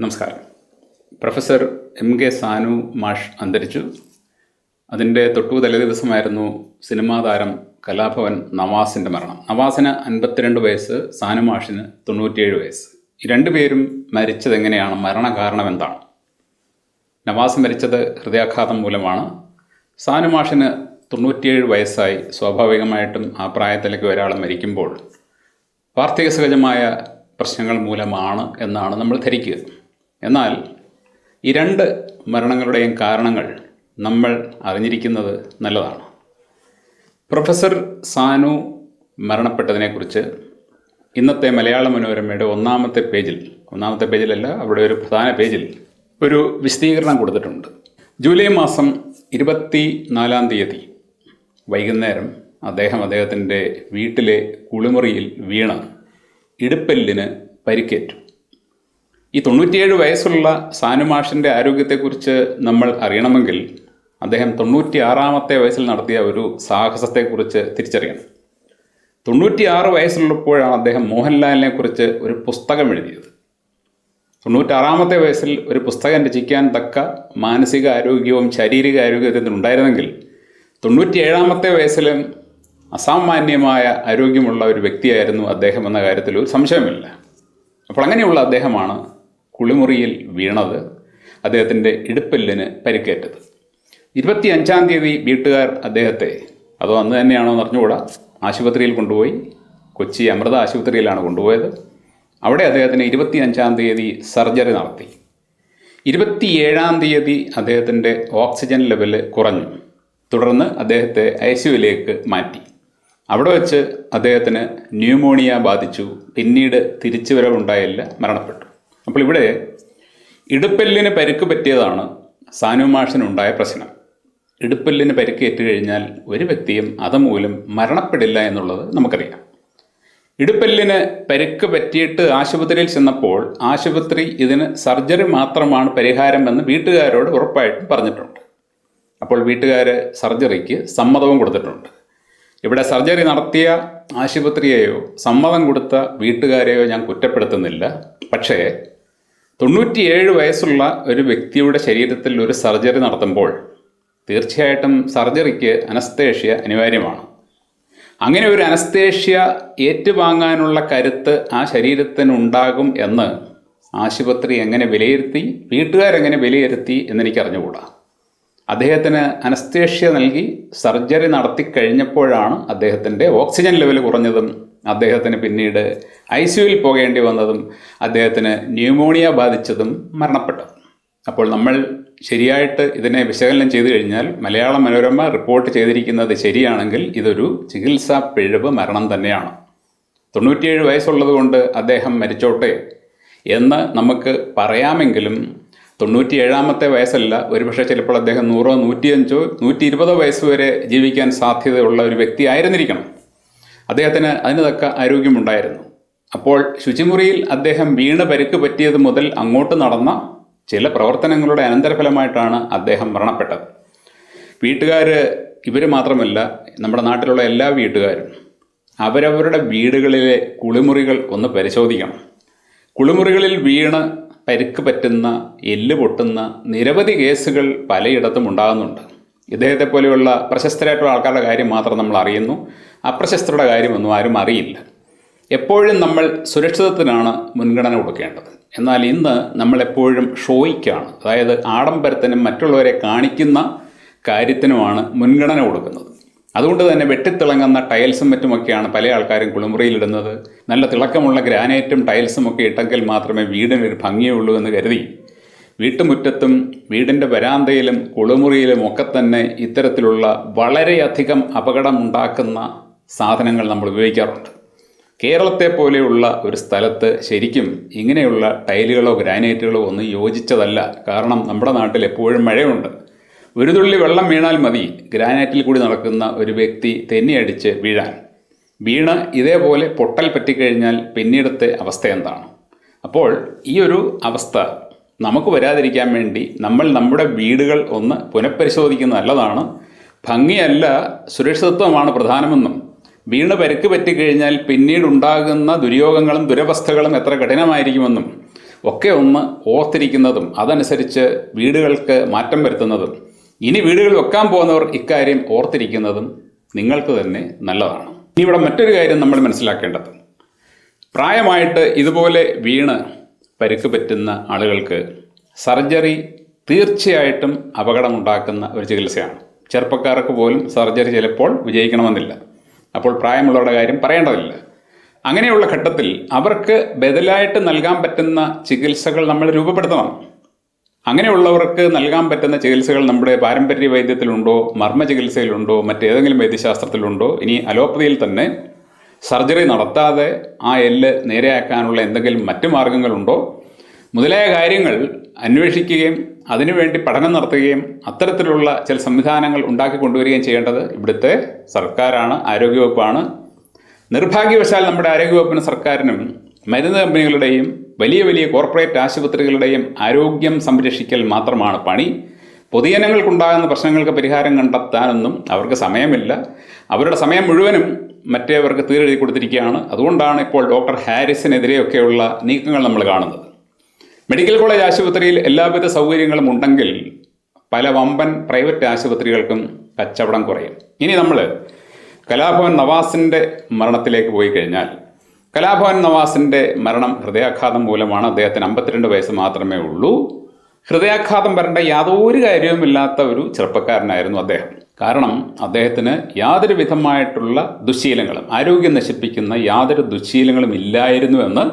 നമസ്കാരം. Professor M K Sanu മാഷ് അന്തരിച്ചു. അതിൻ്റെ തലേ ദിവസമായിരുന്നു സിനിമാ താരം കലാഭവൻ നവാസിൻ്റെ മരണം. നവാസിന് 52 വയസ്സ്, സാനു മാഷിന് 97 വയസ്സ്. ഈ രണ്ടുപേരും മരിച്ചതെങ്ങനെയാണ്? മരണകാരണം എന്താണ്? നവാസ് മരിച്ചത് ഹൃദയാഘാതം മൂലമാണ്. സാനു മാഷിന് 97 വയസ്സായി. സ്വാഭാവികമായിട്ടും ആ പ്രായത്തിലേക്ക് ഒരാൾ മരിക്കുമ്പോൾ വാർദ്ധക്യ സഹജമായ പ്രശ്നങ്ങൾ മൂലമാണ് എന്നാണ് നമ്മൾ ധരിക്കുക. എന്നാൽ ഈ രണ്ട് മരണങ്ങളുടെയും കാരണങ്ങൾ നമ്മൾ അറിഞ്ഞിരിക്കുന്നത് നല്ലതാണ്. പ്രൊഫസർ സാനു മരണപ്പെട്ടതിനെക്കുറിച്ച് ഇന്നത്തെ മലയാള മനോരമയുടെ ഒന്നാമത്തെ പേജിലല്ല, അവിടെ ഒരു പ്രധാന പേജിൽ ഒരു വിശദീകരണം കൊടുത്തിട്ടുണ്ട്. ജൂലൈ മാസം 24 വൈകുന്നേരം അദ്ദേഹത്തിൻ്റെ വീട്ടിലെ കുളിമുറിയിൽ വീണ് ഇടുപ്പെല്ലിന് പരിക്കേറ്റു. ഈ 97 വയസ്സുള്ള സാനു മാഷിൻ്റെ ആരോഗ്യത്തെക്കുറിച്ച് നമ്മൾ അറിയണമെങ്കിൽ അദ്ദേഹം 96-ാമത്തെ വയസ്സിൽ നടത്തിയ ഒരു സാഹസത്തെക്കുറിച്ച് തിരിച്ചറിയണം. 96 വയസ്സുള്ളപ്പോഴാണ് അദ്ദേഹം മോഹൻലാലിനെ കുറിച്ച് ഒരു പുസ്തകം എഴുതിയത്. 96-ാമത്തെ വയസ്സിൽ ഒരു പുസ്തകം രചിക്കാൻ തക്ക മാനസിക ആരോഗ്യവും ശാരീരിക ആരോഗ്യവും ഉണ്ടായിരുന്നെങ്കിൽ 97-ാമത്തെ വയസ്സിലും അസാമാന്യമായ ആരോഗ്യമുള്ള ഒരു വ്യക്തിയായിരുന്നു അദ്ദേഹം എന്ന കാര്യത്തിൽ ഒരു സംശയമില്ല. അപ്പോൾ അങ്ങനെയുള്ള അദ്ദേഹമാണ് കുളിമുറിയിൽ വീണത്. അദ്ദേഹത്തിൻ്റെ ഇടുപ്പെല്ലിന് പരിക്കേറ്റത്. 25-ാം തീയതി വീട്ടുകാർ അദ്ദേഹത്തെ, അതോ അന്ന് തന്നെയാണോ എന്ന് അറിഞ്ഞുകൂടാ, ആശുപത്രിയിൽ കൊണ്ടുപോയി. കൊച്ചി അമൃത ആശുപത്രിയിലാണ് കൊണ്ടുപോയത്. അവിടെ അദ്ദേഹത്തിന് 25-ാം തീയതി സർജറി നടത്തി. 27-ാം തീയതി അദ്ദേഹത്തിൻ്റെ ഓക്സിജൻ ലെവല് കുറഞ്ഞു. തുടർന്ന് അദ്ദേഹത്തെ ICUവിലേക്ക് മാറ്റി. അവിടെ വെച്ച് അദ്ദേഹത്തിന് ന്യൂമോണിയ ബാധിച്ചു. പിന്നീട് തിരിച്ചുവരവുണ്ടായില്ല, മരണപ്പെട്ടു. അപ്പോൾ ഇവിടെ ഇടുപ്പെല്ലിന് പരിക്ക് പറ്റിയതാണ് സാനു മാഷിനുണ്ടായ പ്രശ്നം. ഇടുപ്പെല്ലിന് പരിക്കേറ്റ് കഴിഞ്ഞാൽ ഒരു വ്യക്തിയും അതുമൂലം മരണപ്പെടില്ല എന്നുള്ളത് നമുക്കറിയാം. ഇടുപ്പെല്ലിന് പരിക്ക് പറ്റിയിട്ട് ആശുപത്രിയിൽ ചെന്നപ്പോൾ ആശുപത്രി ഇതിന് സർജറി മാത്രമാണ് പരിഹാരം എന്ന് വീട്ടുകാരോട് ഉറപ്പായിട്ടും പറഞ്ഞിട്ടുണ്ട്. അപ്പോൾ വീട്ടുകാർ സർജറിക്ക് സമ്മതവും കൊടുത്തിട്ടുണ്ട്. ഇവിടെ സർജറി നടത്തിയ ആശുപത്രിയെയോ സമ്മതം കൊടുത്ത വീട്ടുകാരെയോ ഞാൻ കുറ്റപ്പെടുത്തുന്നില്ല. പക്ഷേ 97 വയസ്സുള്ള ഒരു വ്യക്തിയുടെ ശരീരത്തിൽ ഒരു സർജറി നടത്തുമ്പോൾ തീർച്ചയായിട്ടും സർജറിക്ക് അനസ്തേഷ്യ അനിവാര്യമാണ്. അങ്ങനെ ഒരു അനസ്തേഷ്യ ഏറ്റുവാങ്ങാനുള്ള കരുത്ത് ആ ശരീരത്തിനുണ്ടാകും എന്ന് ആശുപത്രി എങ്ങനെ വിലയിരുത്തി, വീട്ടുകാരെങ്ങനെ വിലയിരുത്തി എന്നെനിക്ക് അറിഞ്ഞുകൂടാ. അദ്ദേഹത്തിന് അനസ്തേഷ്യ നൽകി സർജറി നടത്തി കഴിഞ്ഞപ്പോഴാണ് അദ്ദേഹത്തിൻ്റെ ഓക്സിജൻ ലെവൽ കുറഞ്ഞതും അദ്ദേഹത്തിന് പിന്നീട് ICUവിൽ പോകേണ്ടി വന്നതും അദ്ദേഹത്തിന് ന്യൂമോണിയ ബാധിച്ചതും മരണപ്പെട്ടതും. അപ്പോൾ നമ്മൾ ശരിയായിട്ട് ഇതിനെ വിശകലനം ചെയ്തു കഴിഞ്ഞാൽ മലയാള മനോരമ റിപ്പോർട്ട് ചെയ്തിരിക്കുന്നത് ശരിയാണെങ്കിൽ ഇതൊരു ചികിത്സാ പിഴവ് മരണം തന്നെയാണ്. 97 വയസ്സുള്ളത് കൊണ്ട് അദ്ദേഹം മരിച്ചോട്ടെ എന്ന് നമുക്ക് പറയാമെങ്കിലും 97-ാമത്തെ വയസ്സല്ല, ഒരുപക്ഷെ ചിലപ്പോൾ അദ്ദേഹം 100, 105, 120 വയസ്സ് വരെ ജീവിക്കാൻ സാധ്യതയുള്ള ഒരു വ്യക്തി ആയിരുന്നിരിക്കണം. അദ്ദേഹത്തിന് അതിന് തക്ക ആരോഗ്യമുണ്ടായിരുന്നു. അപ്പോൾ ശുചിമുറിയിൽ അദ്ദേഹം വീണ് പരിക്ക് പറ്റിയത് മുതൽ അങ്ങോട്ട് നടന്ന ചില പ്രവർത്തനങ്ങളുടെ അനന്തരഫലമായിട്ടാണ് അദ്ദേഹം മരണപ്പെട്ടത്. വീട്ടുകാർ, ഇവർ മാത്രമല്ല, നമ്മുടെ നാട്ടിലുള്ള എല്ലാ വീട്ടുകാരും അവരവരുടെ വീടുകളിലെ കുളിമുറികൾ ഒന്ന് പരിശോധിക്കണം. കുളിമുറികളിൽ വീണ് പരിക്ക് പറ്റുന്ന, എല്ല് പൊട്ടുന്ന നിരവധി കേസുകൾ പലയിടത്തും ഉണ്ടാകുന്നുണ്ട്. ഇദ്ദേഹത്തെ പോലെയുള്ള പ്രശസ്തരായിട്ടുള്ള ആൾക്കാരുടെ കാര്യം മാത്രം നമ്മൾ അറിയുന്നു, അപ്രശസ്തരുടെ കാര്യമൊന്നും ആരും അറിയില്ല. എപ്പോഴും നമ്മൾ സുരക്ഷിതത്വത്തിനാണ് മുൻഗണന കൊടുക്കേണ്ടത്. എന്നാൽ ഇന്ന് നമ്മളെപ്പോഴും ഷോയ്ക്കാണ്, അതായത് ആഡംബരത്തിനും മറ്റുള്ളവരെ കാണിക്കുന്ന കാര്യത്തിനുമാണ് മുൻഗണന കൊടുക്കുന്നത്. അതുകൊണ്ട് തന്നെ വെട്ടിത്തിളങ്ങുന്ന ടൈൽസും മറ്റുമൊക്കെയാണ് പല ആൾക്കാരും കുളിമുറിയിലിടുന്നത്. നല്ല തിളക്കമുള്ള ഗ്രാനൈറ്റും ടൈൽസും ഒക്കെ ഇട്ടെങ്കിൽ മാത്രമേ വീടിനൊരു ഭംഗിയുള്ളൂ എന്ന് കരുതി വീട്ടുമുറ്റത്തും വീടിൻ്റെ വരാന്തയിലും കുളിമുറിയിലും ഒക്കെ തന്നെ ഇത്തരത്തിലുള്ള വളരെയധികം അപകടമുണ്ടാക്കുന്ന സാധനങ്ങൾ നമ്മൾ ഉപയോഗിക്കാറുണ്ട്. കേരളത്തെ പോലെയുള്ള ഒരു സ്ഥലത്ത് ശരിക്കും ഇങ്ങനെയുള്ള ടൈലുകളോ ഗ്രാനൈറ്റുകളോ ഒന്നും യോജിച്ചതല്ല. കാരണം നമ്മുടെ നാട്ടിൽ എപ്പോഴും മഴയുണ്ട്. ഒരു തുള്ളി വെള്ളം വീണാൽ മതി ഗ്രാനൈറ്റിൽ കൂടി നടക്കുന്ന ഒരു വ്യക്തി തെന്നിയടിച്ച് വീണ് ഇതേപോലെ പൊട്ടൽ പറ്റിക്കഴിഞ്ഞാൽ പിന്നീടത്തെ അവസ്ഥ എന്താണ്? അപ്പോൾ ഈ ഒരു അവസ്ഥ നമുക്ക് വരാതിരിക്കാൻ വേണ്ടി നമ്മൾ നമ്മുടെ വീടുകൾ ഒന്ന് പുനഃപരിശോധിക്കുന്നത് നല്ലതാണ്. ഭംഗിയല്ല, സുരക്ഷിതത്വമാണ് പ്രധാനമെന്നും വീണ് പരിക്ക് പറ്റിക്കഴിഞ്ഞാൽ പിന്നീടുണ്ടാകുന്ന ദുര്യോഗങ്ങളും ദുരവസ്ഥകളും എത്ര കഠിനമായിരിക്കുമെന്നും ഒക്കെ ഒന്ന് ഓർത്തിരിക്കുന്നതും അതനുസരിച്ച് വീടുകൾക്ക് മാറ്റം വരുത്തുന്നതും ഇനി വീടുകൾ വെക്കാൻ പോകുന്നവർ ഇക്കാര്യം ഓർത്തിരിക്കുന്നതും നിങ്ങൾക്ക് തന്നെ നല്ലതാണ്. ഇനി ഇവിടെ മറ്റൊരു കാര്യം നമ്മൾ മനസ്സിലാക്കേണ്ടത്, പ്രായമായിട്ട് ഇതുപോലെ വീണ് പരിക്ക് പറ്റുന്ന ആളുകൾക്ക് സർജറി തീർച്ചയായിട്ടും അപകടമുണ്ടാക്കുന്ന ഒരു ചികിത്സയാണ്. ചെറുപ്പക്കാർക്ക് പോലും സർജറി ചിലപ്പോൾ വിജയിക്കണമെന്നില്ല. അപ്പോൾ പ്രായമുള്ളവരുടെ കാര്യം പറയേണ്ടതില്ല. അങ്ങനെയുള്ള ഘട്ടത്തിൽ അവർക്ക് ബദലായിട്ട് നൽകാൻ പറ്റുന്ന ചികിത്സകൾ നമ്മൾ രൂപപ്പെടുത്തണം. അങ്ങനെയുള്ളവർക്ക് നൽകാൻ പറ്റുന്ന ചികിത്സകൾ നമ്മുടെ പാരമ്പര്യ വൈദ്യത്തിലുണ്ടോ, മർമ്മ ചികിത്സയിലുണ്ടോ, മറ്റേതെങ്കിലും വൈദ്യശാസ്ത്രത്തിലുണ്ടോ, ഇനി അലോപ്പതിയിൽ തന്നെ സർജറി നടത്താതെ ആ എല്ല് നേരെയാക്കാനുള്ള എന്തെങ്കിലും മറ്റു മാർഗങ്ങളുണ്ടോ മുതലായ കാര്യങ്ങൾ അന്വേഷിക്കുകയും അതിനുവേണ്ടി പഠനം നടത്തുകയും അത്തരത്തിലുള്ള ചില സംവിധാനങ്ങൾ ഉണ്ടാക്കി കൊണ്ടുവരികയും ചെയ്യേണ്ടത് ഇവിടുത്തെ സർക്കാരാണ്, ആരോഗ്യവകുപ്പാണ്. നിർഭാഗ്യവശാൽ നമ്മുടെ ആരോഗ്യവകുപ്പിനും സർക്കാരിനും മരുന്ന് കമ്പനികളുടെയും വലിയ വലിയ കോർപ്പറേറ്റ് ആശുപത്രികളുടെയും ആരോഗ്യം സംരക്ഷിക്കൽ മാത്രമാണ് പണി. പൊതുജനങ്ങൾക്കുണ്ടാകുന്ന പ്രശ്നങ്ങൾക്ക് പരിഹാരം കണ്ടെത്താനൊന്നും അവർക്ക് സമയമില്ല. അവരുടെ സമയം മുഴുവനും മറ്റേവർക്ക് തീരെഴുതി കൊടുത്തിരിക്കുകയാണ്. അതുകൊണ്ടാണ് ഇപ്പോൾ ഡോക്ടർ ഹാരിസിനെതിരെയൊക്കെയുള്ള നീക്കങ്ങൾ നമ്മൾ കാണുന്നത്. മെഡിക്കൽ കോളേജ് ആശുപത്രിയിൽ എല്ലാവിധ സൗകര്യങ്ങളും ഉണ്ടെങ്കിൽ പല വമ്പൻ പ്രൈവറ്റ് ആശുപത്രികൾക്കും കച്ചവടം കുറയും. ഇനി നമ്മൾ കലാഭവൻ നവാസിൻ്റെ മരണത്തിലേക്ക് പോയി കഴിഞ്ഞാൽ, കലാഭവൻ നവാസിൻ്റെ മരണം ഹൃദയാഘാതം മൂലമാണ്. അദ്ദേഹത്തിന് 52 വയസ്സ് മാത്രമേ ഉള്ളൂ. ഹൃദയാഘാതം വരേണ്ട യാതൊരു കാര്യവുമില്ലാത്ത ഒരു ചെറുപ്പക്കാരനായിരുന്നു അദ്ദേഹം. കാരണം അദ്ദേഹത്തിന് യാതൊരു വിധമായിട്ടുള്ള ദുശ്ശീലങ്ങളും, ആരോഗ്യം നശിപ്പിക്കുന്ന യാതൊരു ദുശ്ശീലങ്ങളും ഇല്ലായിരുന്നു എന്ന്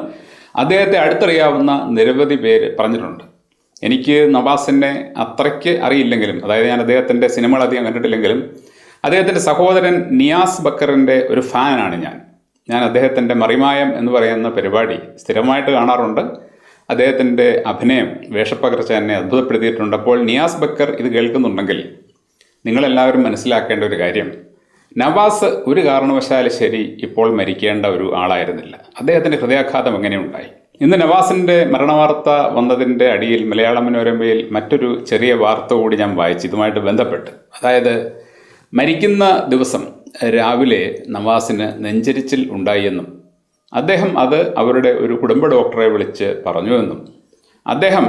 അദ്ദേഹത്തെ അടുത്തറിയാവുന്ന നിരവധി പേര് പറഞ്ഞിട്ടുണ്ട്. എനിക്ക് നവാസിനെ അത്രയ്ക്ക് അറിയില്ലെങ്കിലും, അതായത് ഞാൻ അദ്ദേഹത്തിൻ്റെ സിനിമകൾ അധികം കണ്ടിട്ടില്ലെങ്കിലും അദ്ദേഹത്തിൻ്റെ സഹോദരൻ നിയാസ് ബക്കറിൻ്റെ ഒരു ഫാനാണ് ഞാൻ അദ്ദേഹത്തിൻ്റെ മറിമായം എന്ന് പറയുന്ന പരിപാടി സ്ഥിരമായിട്ട് കാണാറുണ്ട്. അദ്ദേഹത്തിൻ്റെ അഭിനയം, വേഷപ്പകർച്ച എന്നെ അത്ഭുതപ്പെടുത്തിയിട്ടുണ്ട്. അപ്പോൾ നിയാസ് ബക്കർ ഇത് കേൾക്കുന്നുണ്ടെങ്കിൽ നിങ്ങളെല്ലാവരും മനസ്സിലാക്കേണ്ട ഒരു കാര്യം, നവാസ് ഒരു കാരണവശാലും ശരി ഇപ്പോൾ മരിക്കേണ്ട ഒരു ആളായിരുന്നില്ല. അദ്ദേഹത്തിൻ്റെ ഹൃദയാഘാതം എങ്ങനെയുണ്ടായി? ഇന്ന് നവാസിൻ്റെ മരണവാർത്ത വന്നതിൻ്റെ അടിയിൽ മലയാള മനോരമയിൽ മറ്റൊരു ചെറിയ വാർത്ത കൂടി ഞാൻ വായിച്ചു ഇതുമായിട്ട് ബന്ധപ്പെട്ട്. അതായത് മരിക്കുന്ന ദിവസം രാവിലെ നവാസിന് നെഞ്ചരിച്ചിൽ ഉണ്ടായിയെന്നും അദ്ദേഹം അത് അവരുടെ ഒരു കുടുംബ ഡോക്ടറെ വിളിച്ച് പറഞ്ഞുവെന്നും അദ്ദേഹം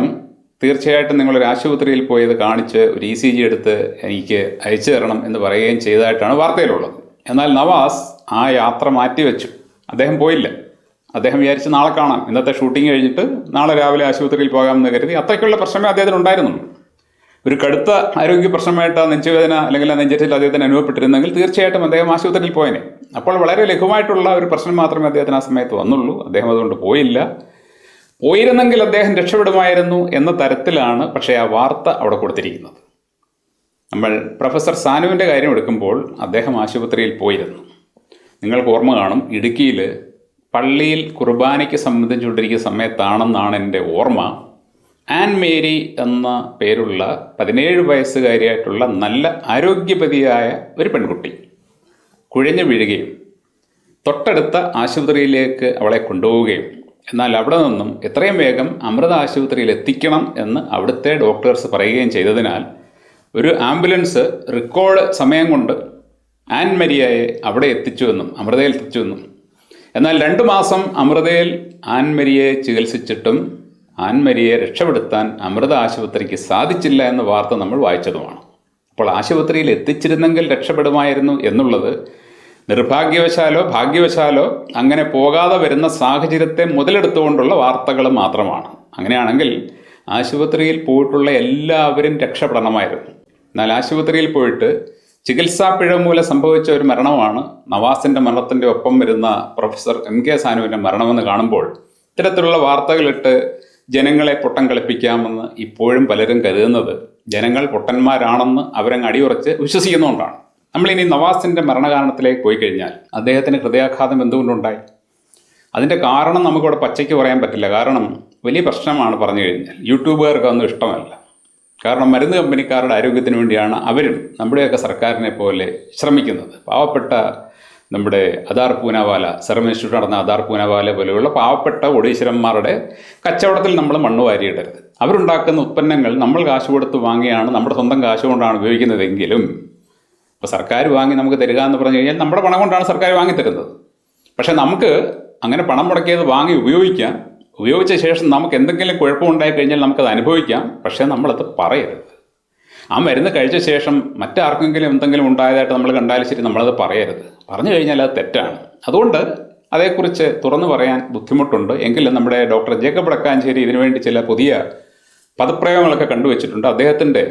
തീർച്ചയായിട്ടും നിങ്ങളൊരു ആശുപത്രിയിൽ പോയത് കാണിച്ച് ഒരു ECG എടുത്ത് എനിക്ക് അയച്ചു തരണം എന്ന് പറയുകയും ചെയ്തതായിട്ടാണ് വാർത്തയിലുള്ളത്. എന്നാൽ നവാസ് ആ യാത്ര മാറ്റിവെച്ചു. അദ്ദേഹം പോയില്ല. അദ്ദേഹം വിചാരിച്ച് നാളെ കാണാം, ഇന്നത്തെ ഷൂട്ടിംഗ് കഴിഞ്ഞിട്ട് നാളെ രാവിലെ ആശുപത്രിയിൽ പോകാമെന്ന് കരുതി. അത്രയ്ക്കുള്ള പ്രശ്നമേ അദ്ദേഹത്തിന് ഉണ്ടായിരുന്നുള്ളൂ. ഒരു കടുത്ത ആരോഗ്യ പ്രശ്നമായിട്ട് ആ നെഞ്ചുവേദന അല്ലെങ്കിൽ ആ നെഞ്ചരിച്ചിൽ അദ്ദേഹത്തിന് അനുഭവപ്പെട്ടിരുന്നെങ്കിൽ തീർച്ചയായിട്ടും അദ്ദേഹം ആശുപത്രിയിൽ പോയനെ. അപ്പോൾ വളരെ ലഘുവായിട്ടുള്ള ഒരു പ്രശ്നം മാത്രമേ അദ്ദേഹത്തിന് ആ സമയത്ത് വന്നുള്ളൂ. അദ്ദേഹം അതുകൊണ്ട് പോയില്ല. പോയിരുന്നെങ്കിൽ അദ്ദേഹം രക്ഷപ്പെടുമായിരുന്നു എന്ന തരത്തിലാണ് പക്ഷേ ആ വാർത്ത അവിടെ കൊടുത്തിരിക്കുന്നത്. നമ്മൾ പ്രൊഫസർ സാനുവിൻ്റെ കാര്യം എടുക്കുമ്പോൾ അദ്ദേഹം ആശുപത്രിയിൽ പോയിരുന്നു. നിങ്ങൾക്ക് ഓർമ്മ കാണും, ഇടുക്കിയിൽ പള്ളിയിൽ കുർബാനയ്ക്ക് സംബന്ധിച്ചുകൊണ്ടിരിക്കുന്ന സമയത്താണെന്നാണ് എൻ്റെ ഓർമ്മ. ആൻ മേരി എന്ന പേരുള്ള 17 വയസ്സുകാരിയായിട്ടുള്ള നല്ല ആരോഗ്യവതിയായ ഒരു പെൺകുട്ടി കുഴഞ്ഞു വീഴുകയും തൊട്ടടുത്ത ആശുപത്രിയിലേക്ക് അവളെ കൊണ്ടുപോവുകയും എന്നാൽ അവിടെ നിന്നും എത്രയും വേഗം അമൃത ആശുപത്രിയിൽ എത്തിക്കണം എന്ന് അവിടുത്തെ ഡോക്ടേഴ്സ് പറയുകയും ചെയ്തതിനാൽ ഒരു ആംബുലൻസ് റെക്കോർഡ് സമയം കൊണ്ട് ആൻ മരിയയെ അവിടെ എത്തിച്ചുവെന്നും അമൃതയിൽ എത്തിച്ചുവെന്നും എന്നാൽ 2 മാസം അമൃതയിൽ ആൻ മരിയയെ ചികിത്സിച്ചിട്ടും ആൻ മരിയയെ രക്ഷപ്പെടുത്താൻ അമൃത ആശുപത്രിക്ക് സാധിച്ചില്ല എന്ന വാർത്ത നമ്മൾ വായിച്ചതുമാണ്. അപ്പോൾ ആശുപത്രിയിൽ എത്തിച്ചിരുന്നെങ്കിൽ രക്ഷപ്പെടുമായിരുന്നു എന്നുള്ളത് നിർഭാഗ്യവശാലോ ഭാഗ്യവശാലോ അങ്ങനെ പോകാതെ വരുന്ന സാഹചര്യത്തെ മുതലെടുത്തുകൊണ്ടുള്ള വാർത്തകൾ മാത്രമാണ്. അങ്ങനെയാണെങ്കിൽ ആശുപത്രിയിൽ പോയിട്ടുള്ള എല്ലാവരും രക്ഷപ്പെടണമായിരുന്നു. എന്നാൽ ആശുപത്രിയിൽ പോയിട്ട് ചികിത്സാ പിഴവ് മൂലം സംഭവിച്ച ഒരു മരണമാണ് നവാസിൻ്റെ മരണത്തിൻ്റെ ഒപ്പം വരുന്ന പ്രൊഫസർ MK സാനുവിൻ്റെ മരണമെന്ന് കാണുമ്പോൾ ഇത്തരത്തിലുള്ള വാർത്തകളിട്ട് ജനങ്ങളെ പൊട്ടം കളിപ്പിക്കാമെന്ന് ഇപ്പോഴും പലരും കരുതുന്നത് ജനങ്ങൾ പൊട്ടന്മാരാണെന്ന് അവരങ്ങ് അടിയുറച്ച് വിശ്വസിക്കുന്നുകൊണ്ടാണ്. നമ്മളിനി നവാസിൻ്റെ മരണകാരണത്തിലേക്ക് പോയി കഴിഞ്ഞാൽ അദ്ദേഹത്തിന് ഹൃദയാഘാതം എന്തുകൊണ്ടുണ്ടായി? അതിൻ്റെ കാരണം നമുക്കിവിടെ പച്ചയ്ക്ക് പറയാൻ പറ്റില്ല. കാരണം വലിയ പ്രശ്നമാണ് പറഞ്ഞു കഴിഞ്ഞാൽ. യൂട്യൂബുകാർക്ക് ഒന്നും ഇഷ്ടമല്ല. കാരണം മരുന്ന് കമ്പനിക്കാരുടെ ആരോഗ്യത്തിന് വേണ്ടിയാണ് അവരും നമ്മുടെയൊക്കെ സർക്കാരിനെ പോലെ ശ്രമിക്കുന്നത്. പാവപ്പെട്ട നമ്മുടെ അദാർ പൂനാവാല, സെറം ഇൻസ്റ്റിറ്റ്യൂട്ട് നടന്ന അദാർ പൂനാവാല പോലെയുള്ള പാവപ്പെട്ട ഒഡീശ്വരന്മാരുടെ കച്ചവടത്തിൽ നമ്മൾ മണ്ണ് വാരിയിടരുത്. അവരുണ്ടാക്കുന്ന ഉൽപ്പന്നങ്ങൾ നമ്മൾ കാശ് കൊടുത്ത് വാങ്ങിയാണ്, നമ്മുടെ സ്വന്തം കാശ് കൊണ്ടാണ് ഉപയോഗിക്കുന്നതെങ്കിലും ഇപ്പോൾ സർക്കാർ വാങ്ങി നമുക്ക് തരിക എന്ന് പറഞ്ഞു കഴിഞ്ഞാൽ നമ്മുടെ പണം കൊണ്ടാണ് സർക്കാർ വാങ്ങിത്തരുന്നത്. പക്ഷേ നമുക്ക് അങ്ങനെ പണം മുടക്കിയത് വാങ്ങി ഉപയോഗിക്കാൻ ഉപയോഗിച്ച ശേഷം നമുക്ക് എന്തെങ്കിലും കുഴപ്പമുണ്ടായി കഴിഞ്ഞാൽ നമുക്കത് അനുഭവിക്കാം, പക്ഷേ നമ്മളത് പറയരുത്. ആ മരുന്ന് കഴിച്ച ശേഷം മറ്റാർക്കെങ്കിലും എന്തെങ്കിലും ഉണ്ടായതായിട്ട് നമ്മൾ കണ്ടാലും ശരി, നമ്മളത് പറയരുത്. പറഞ്ഞു കഴിഞ്ഞാൽ അത് തെറ്റാണ്. അതുകൊണ്ട് അതേക്കുറിച്ച് തുറന്നു പറയാൻ ബുദ്ധിമുട്ടുണ്ട്. എങ്കിലും നമ്മുടെ ഡോക്ടർ ജേക്കബ് വടക്കാഞ്ചേരി ഇതിനുവേണ്ടി ചില പുതിയ പദപ്രയോഗങ്ങളൊക്കെ കണ്ടുവച്ചിട്ടുണ്ട്. അദ്ദേഹത്തിൻ്റെ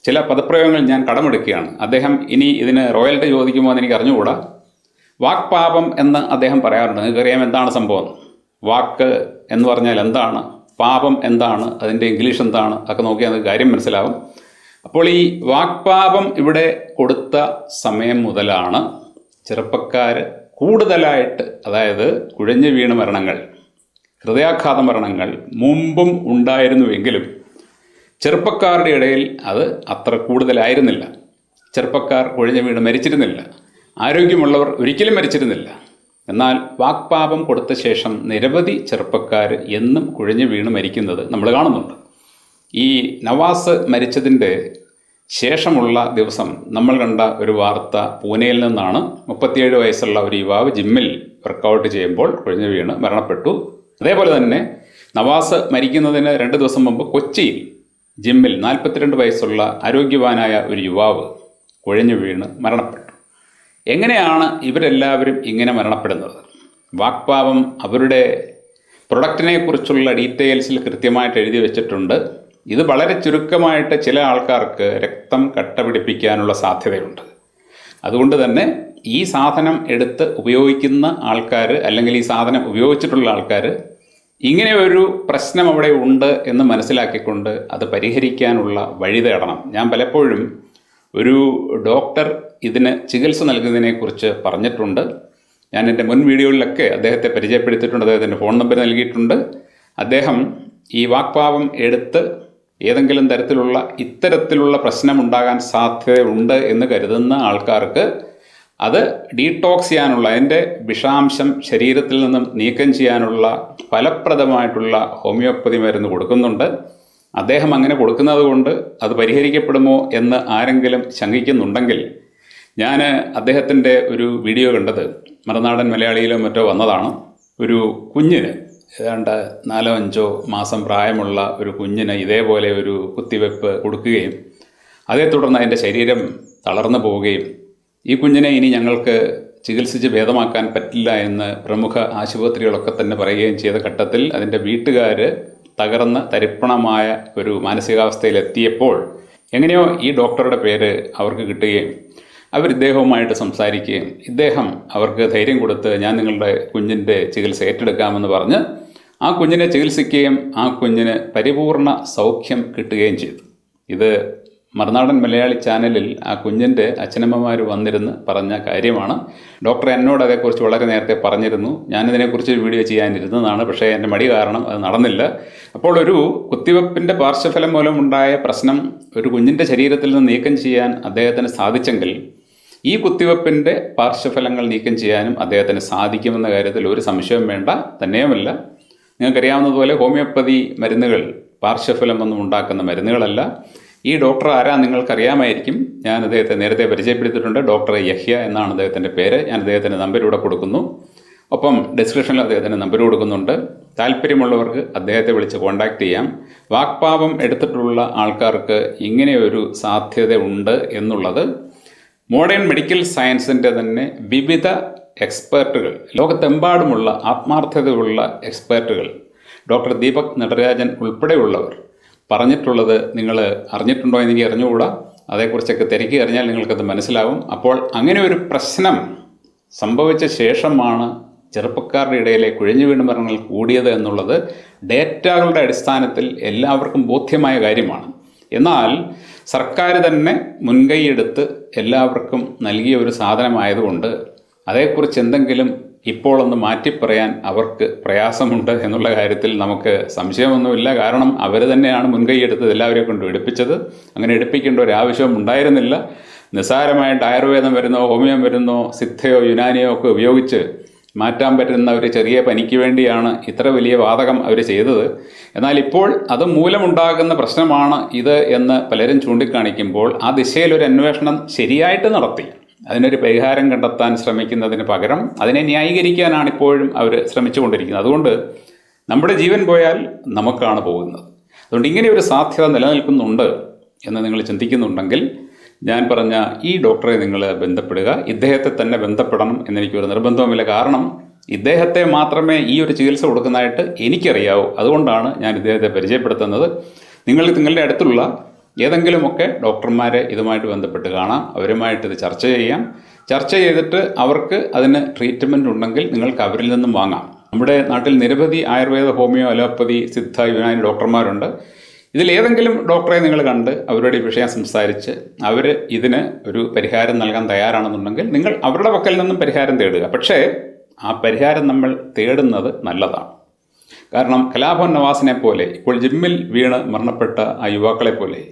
ചില പദപ്രയോഗങ്ങൾ ഞാൻ കടമെടുക്കുകയാണ്. അദ്ദേഹം ഇനി ഇതിന് റോയൽറ്റി ചോദിക്കുമോ എന്ന് എനിക്ക് അറിഞ്ഞുകൂടാ. വാക്പാപം എന്ന് അദ്ദേഹം പറയാറുണ്ട്. നിങ്ങൾക്കറിയാം എന്താണ് സംഭവം. വാക്ക് എന്ന് പറഞ്ഞാൽ എന്താണ്, പാപം എന്താണ്, അതിൻ്റെ ഇംഗ്ലീഷ് എന്താണ്, ഒക്കെ നോക്കിയാൽ നമുക്ക് കാര്യം മനസ്സിലാവും. അപ്പോൾ ഈ വാക്പാപം ഇവിടെ കൊടുത്ത സമയം മുതലാണ് ചെറുപ്പക്കാർ കൂടുതലായിട്ട്, അതായത് കുഴഞ്ഞു വീണ മരണങ്ങൾ, ഹൃദയാഘാത മരണങ്ങൾ മുമ്പും ഉണ്ടായിരുന്നുവെങ്കിലും ചെറുപ്പക്കാരുടെ ഇടയിൽ അത് അത്ര കൂടുതലായിരുന്നില്ല. ചെറുപ്പക്കാർ കുഴഞ്ഞു വീണ് മരിച്ചിരുന്നില്ല, ആരോഗ്യമുള്ളവർ ഒരിക്കലും മരിച്ചിരുന്നില്ല. എന്നാൽ വാക്പാപം കൊടുത്ത ശേഷം നിരവധി ചെറുപ്പക്കാർ എന്നും കുഴഞ്ഞു വീണ് മരിക്കുന്നത് നമ്മൾ കാണുന്നുണ്ട്. ഈ നവാസ് മരിച്ചതിൻ്റെ ശേഷമുള്ള ദിവസം നമ്മൾ കണ്ട ഒരു വാർത്ത പൂനെയിൽ നിന്നാണ്. 37 വയസ്സുള്ള ഒരു യുവാവ് ജിമ്മിൽ വർക്കൗട്ട് ചെയ്യുമ്പോൾ കുഴഞ്ഞു വീണ് മരണപ്പെട്ടു. അതേപോലെ തന്നെ നവാസ് മരിക്കുന്നതിന് 2 ദിവസം മുമ്പ് കൊച്ചിയിൽ ജിമ്മിൽ 42 വയസ്സുള്ള ആരോഗ്യവാനായ ഒരു യുവാവ് കുഴഞ്ഞു വീണ് മരണപ്പെട്ടു. എങ്ങനെയാണ് ഇവരെല്ലാവരും ഇങ്ങനെ മരണപ്പെടുന്നത്? വാക്പാപം അവരുടെ പ്രൊഡക്റ്റിനെ കുറിച്ചുള്ള ഡീറ്റെയിൽസിൽ കൃത്യമായിട്ട് എഴുതി വെച്ചിട്ടുണ്ട്. ഇത് വളരെ ചുരുക്കമായിട്ട് ചില ആൾക്കാർക്ക് രക്തം കട്ട പിടിപ്പിക്കാനുള്ള സാധ്യതയുണ്ട്. അതുകൊണ്ട് തന്നെ ഈ സാധനം എടുത്ത് ഉപയോഗിക്കുന്ന ആൾക്കാർ, അല്ലെങ്കിൽ ഈ സാധനം ഉപയോഗിച്ചിട്ടുള്ള ആൾക്കാർ ഇങ്ങനെ ഒരു പ്രശ്നം അവിടെ ഉണ്ട് എന്ന് മനസ്സിലാക്കിക്കൊണ്ട് അത് പരിഹരിക്കാനുള്ള വഴി തേടണം. ഞാൻ പലപ്പോഴും ഒരു ഡോക്ടർ ഇതിന് ചികിത്സ നൽകുന്നതിനെക്കുറിച്ച് പറഞ്ഞിട്ടുണ്ട്. ഞാൻ എൻ്റെ മുൻ വീഡിയോകളിലൊക്കെ അദ്ദേഹത്തെ പരിചയപ്പെടുത്തിയിട്ടുണ്ട്, അദ്ദേഹത്തിൻ്റെ ഫോൺ നമ്പർ നൽകിയിട്ടുണ്ട്. അദ്ദേഹം ഈ വാക്പാപം എടുത്ത് ഏതെങ്കിലും തരത്തിലുള്ള ഇത്തരത്തിലുള്ള പ്രശ്നമുണ്ടാകാൻ സാധ്യതയുണ്ട് എന്ന് കരുതുന്ന ആൾക്കാർക്ക് അത് ഡീടോക്സ് ചെയ്യാനുള്ള, അതിൻ്റെ വിഷാംശം ശരീരത്തിൽ നിന്നും നീക്കം ചെയ്യാനുള്ള ഫലപ്രദമായിട്ടുള്ള ഹോമിയോപ്പതി മരുന്ന് കൊടുക്കുന്നുണ്ട്. അദ്ദേഹം അങ്ങനെ കൊടുക്കുന്നത് കൊണ്ട് അത് പരിഹരിക്കപ്പെടുമോ എന്ന് ആരെങ്കിലും ശങ്കിക്കുന്നുണ്ടെങ്കിൽ, ഞാൻ അദ്ദേഹത്തിൻ്റെ ഒരു വീഡിയോ കണ്ടത് മറുനാടൻ മലയാളിയിലോ മറ്റോ വന്നതാണ്. ഒരു കുഞ്ഞിന് ഏതാണ്ട് 4-5 മാസം പ്രായമുള്ള ഒരു കുഞ്ഞിന് ഇതേപോലെ ഒരു കുത്തിവെപ്പ് കൊടുക്കുകയും അതേ തുടർന്ന് അതിൻ്റെ ശരീരം തളർന്നു പോവുകയും ഈ കുഞ്ഞിനെ ഇനി ഞങ്ങൾക്ക് ചികിത്സിച്ച് ഭേദമാക്കാൻ പറ്റില്ല എന്ന് പ്രമുഖ ആശുപത്രികളൊക്കെ തന്നെ പറയുകയും ചെയ്ത ഘട്ടത്തിൽ അതിൻ്റെ വീട്ടുകാർ തകർന്ന് തരിപ്പണമായ ഒരു മാനസികാവസ്ഥയിലെത്തിയപ്പോൾ എങ്ങനെയോ ഈ ഡോക്ടറുടെ പേര് അവർക്ക് കിട്ടുകയും അവർ ഇദ്ദേഹവുമായിട്ട് സംസാരിക്കുകയും ഇദ്ദേഹം അവർക്ക് ധൈര്യം കൊടുത്ത് ഞാൻ നിങ്ങളുടെ കുഞ്ഞിൻ്റെ ചികിത്സ ഏറ്റെടുക്കാമെന്ന് പറഞ്ഞ് ആ കുഞ്ഞിനെ ചികിത്സിക്കുകയും ആ കുഞ്ഞിന് പരിപൂർണ സൗഖ്യം കിട്ടുകയും ചെയ്തു. ഇത് മറുനാടൻ മലയാളി ചാനലിൽ ആ കുഞ്ഞിൻ്റെ അച്ഛനമ്മമാർ വന്നിരുന്ന് പറഞ്ഞ കാര്യമാണ്. ഡോക്ടർ എന്നോട് അതേക്കുറിച്ച് വളരെ നേരത്തെ പറഞ്ഞിരുന്നു. ഞാനിതിനെക്കുറിച്ച് വീഡിയോ ചെയ്യാനിരുന്നതാണ്, പക്ഷേ എൻ്റെ മടി കാരണം അത് നടന്നില്ല. അപ്പോൾ ഒരു കുത്തിവെപ്പിൻ്റെ പാർശ്വഫലം മൂലമുണ്ടായ പ്രശ്നം ഒരു കുഞ്ഞിൻ്റെ ശരീരത്തിൽ നിന്ന് നീക്കം ചെയ്യാൻ അദ്ദേഹത്തിന് സാധിച്ചെങ്കിൽ ഈ കുത്തിവെപ്പിൻ്റെ പാർശ്വഫലങ്ങൾ നീക്കം ചെയ്യാനും അദ്ദേഹത്തിന് സാധിക്കുമെന്ന കാര്യത്തിൽ ഒരു സംശയവും വേണ്ട. തന്നെയുമല്ല, നിങ്ങൾക്കറിയാവുന്നതുപോലെ ഹോമിയോപ്പതി മരുന്നുകൾ പാർശ്വഫലമൊന്നും ഉണ്ടാക്കുന്ന മരുന്നുകളല്ല. ഈ ഡോക്ടർ ആരാ നിങ്ങൾക്കറിയാമായിരിക്കും. ഞാൻ അദ്ദേഹത്തെ നേരത്തെ പരിചയപ്പെടുത്തിയിട്ടുണ്ട്. ഡോക്ടർ യഹ്യ എന്നാണ് അദ്ദേഹത്തിൻ്റെ പേര്. ഞാൻ അദ്ദേഹത്തിൻ്റെ നമ്പർ ഇവിടെ കൊടുക്കുന്നു. ഒപ്പം ഡിസ്ക്രിപ്ഷനിൽ അദ്ദേഹത്തിൻ്റെ നമ്പർ കൊടുക്കുന്നുണ്ട്. താല്പര്യമുള്ളവർക്ക് അദ്ദേഹത്തെ വിളിച്ച് കോൺടാക്റ്റ് ചെയ്യാം. വാക്പാപം എടുത്തിട്ടുള്ള ആൾക്കാർക്ക് ഇങ്ങനെയൊരു സാധ്യത ഉണ്ട് എന്നുള്ളത് മോഡേൺ മെഡിക്കൽ സയൻസിൻ്റെ തന്നെ വിവിധ എക്സ്പേർട്ടുകൾ, ലോകത്തെമ്പാടുമുള്ള ആത്മാർത്ഥതയുള്ള എക്സ്പേർട്ടുകൾ, ഡോക്ടർ ദീപക് നടരാജൻ ഉൾപ്പെടെയുള്ളവർ പറഞ്ഞിട്ടുള്ളത് നിങ്ങൾ അറിഞ്ഞിട്ടുണ്ടോ എന്ന് എനിക്ക് അറിഞ്ഞുകൂടാ. അതേക്കുറിച്ചൊക്കെ തിരക്കി അറിഞ്ഞാൽ നിങ്ങൾക്കത് മനസ്സിലാവും. അപ്പോൾ അങ്ങനെ ഒരു പ്രശ്നം സംഭവിച്ച ശേഷമാണ് ചെറുപ്പക്കാരുടെ ഇടയിലെ കുഴഞ്ഞു വീണ് മരണങ്ങൾ കൂടിയത് എന്നുള്ളത് ഡേറ്റകളുടെ അടിസ്ഥാനത്തിൽ എല്ലാവർക്കും ബോധ്യമായ കാര്യമാണ്. എന്നാൽ സർക്കാർ തന്നെ മുൻകൈയെടുത്ത് എല്ലാവർക്കും നൽകിയ ഒരു സാധനമായതുകൊണ്ട് അതേക്കുറിച്ച് എന്തെങ്കിലും ഇപ്പോൾ ഒന്ന് മാറ്റിപ്പറയാൻ അവർക്ക് പ്രയാസമുണ്ട് എന്നുള്ള കാര്യത്തിൽ നമുക്ക് സംശയമൊന്നുമില്ല. കാരണം അവർ തന്നെയാണ് മുൻകൈയെടുത്തത്, എല്ലാവരെയും കൊണ്ട് എടുപ്പിച്ചത്. അങ്ങനെ എടുപ്പിക്കേണ്ട ഒരു ആവശ്യവും ഉണ്ടായിരുന്നില്ല. നിസ്സാരമായിട്ട് ആയുർവേദം വരുന്നോ ഹോമിയോ വരുന്നോ സിദ്ധയോ യുനാനിയോ ഒക്കെ ഉപയോഗിച്ച് മാറ്റാൻ പറ്റുന്ന ഒരു ചെറിയ പനിക്ക് വേണ്ടിയാണ് ഇത്ര വലിയ വാതകം അവർ ചെയ്തത്. എന്നാൽ ഇപ്പോൾ അത് മൂലമുണ്ടാകുന്ന പ്രശ്നമാണ് ഇത് എന്ന് പലരും ചൂണ്ടിക്കാണിക്കുമ്പോൾ ആ ദിശയിലൊരു അന്വേഷണം ശരിയായിട്ട് നടത്തി അതിനൊരു പരിഹാരം കണ്ടെത്താൻ ശ്രമിക്കുന്നതിന് പകരം അതിനെ ന്യായീകരിക്കാനാണ് ഇപ്പോഴും അവർ ശ്രമിച്ചുകൊണ്ടിരിക്കുന്നത്. അതുകൊണ്ട് നമ്മുടെ ജീവൻ പോയാൽ നമുക്കാണ് പോകുന്നത്. അതുകൊണ്ട് ഇങ്ങനെ ഒരു സാധ്യത നിലനിൽക്കുന്നുണ്ട് എന്ന് നിങ്ങൾ ചിന്തിക്കുന്നുണ്ടെങ്കിൽ ഞാൻ പറഞ്ഞ ഈ ഡോക്ടറെ നിങ്ങൾ ബന്ധപ്പെടുക. ഇദ്ദേഹത്തെ തന്നെ ബന്ധപ്പെടണം എന്നെനിക്കൊരു നിർബന്ധവുമില്ല. കാരണം ഇദ്ദേഹത്തെ മാത്രമേ ഈ ഒരു ചികിത്സ കൊടുക്കുന്നതായിട്ട് എനിക്കറിയാവൂ. അതുകൊണ്ടാണ് ഞാൻ ഇദ്ദേഹത്തെ പരിചയപ്പെടുത്തുന്നത്. നിങ്ങളുടെ അടുത്തുള്ള ഏതെങ്കിലുമൊക്കെ ഡോക്ടർമാരെ ഇതുമായിട്ട് ബന്ധപ്പെട്ട് കാണാം, അവരുമായിട്ട് ഇത് ചർച്ച ചെയ്യാം. ചർച്ച ചെയ്തിട്ട് അവർക്ക് അതിന് ട്രീറ്റ്മെൻറ്റ് ഉണ്ടെങ്കിൽ നിങ്ങൾക്ക് അവരിൽ നിന്നും വാങ്ങാം. നമ്മുടെ നാട്ടിൽ നിരവധി ആയുർവേദ, ഹോമിയോ, അലോപ്പതി, സിദ്ധ, യുനാനി ഡോക്ടർമാരുണ്ട്. ഇതിലേതെങ്കിലും ഡോക്ടറെ നിങ്ങൾ കണ്ട് അവരുടെ ഈ വിഷയം സംസാരിച്ച് അവർ ഇതിന് ഒരു പരിഹാരം നൽകാൻ തയ്യാറാണെന്നുണ്ടെങ്കിൽ നിങ്ങൾ അവരുടെ പക്കൽ നിന്നും പരിഹാരം തേടുക. പക്ഷേ ആ പരിഹാരം നമ്മൾ തേടുന്നത് നല്ലതാണ്. കാരണം കലാഭവൻ നവാസിനെ പോലെ, ഇപ്പോൾ ജിമ്മിൽ വീണ് മരണപ്പെട്ട ആ യുവാക്കളെ പോലെ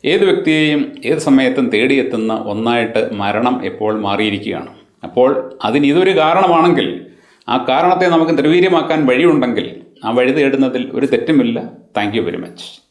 ഏത് വ്യക്തിയെയും ഏത് സമയത്തും തേടിയെത്തുന്ന ഒന്നായിട്ട് മരണം ഇപ്പോൾ മാറിയിരിക്കുകയാണ്. അപ്പോൾ അതിന് ഇതൊരു കാരണമാണെങ്കിൽ ആ കാരണത്തെ നമുക്ക് നിർവീര്യമാക്കാൻ വഴിയുണ്ടെങ്കിൽ ആ വഴി തേടുന്നതിൽ ഒരു തെറ്റുമില്ല. Thank you very much.